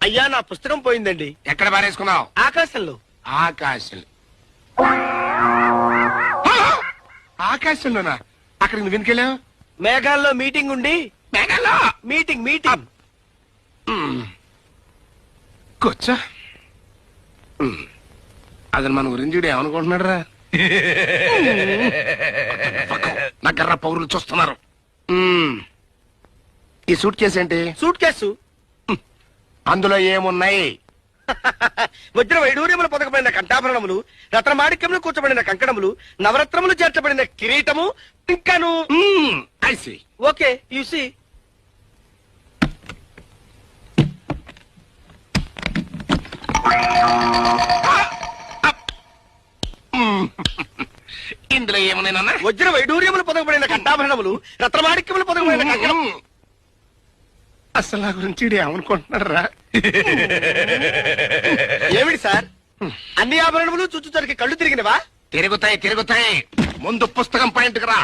అయ్యా నా పుస్తకం పోయిందండి. ఎక్కడ పారేసుకున్నావు? ఆకాశంలో. ఆకాశం. ఆకాశంలోనా? అక్కడ నువ్వు వెనుకెళ్ళావు? మేఘాల్లో మీటింగ్ ఉండి. మేఘాల్లో మీటింగ్. కూర్చో. అతను మన గురించి ఏమనుకుంటున్నాడు రా? నగర పౌరులు చూస్తున్నారు. ఈ సూట్ కేసు ఏంటి? Suit case. అందులో ఏమున్నాయి? వజ్ర వైడూర్యములు పొదగబడిన కంఠాభరణములు, రత్నమాణిక్యములు కూర్చబడిన కంకణములు, నవరత్నములు చేర్చబడిన కిరీటము, ఇంకాను. ఐసి. Okay you see. ఇందులో ఏమున్నాయన్నా? వజ్ర వైడూర్యములు పొదగబడిన కంఠాభరణములు, రత్నమాణిక్యములు పొదగబడిన కంకణం. అసలు నా గురించి ఏమనుకుంటున్నాడు రా? ఏమిటి సార్, అన్ని ఆభరణములు చుచ్చుచరికి కళ్ళు తిరిగినవా? తిరుగుతాయి. ముందు పుస్తకం పాయింట్కి రా.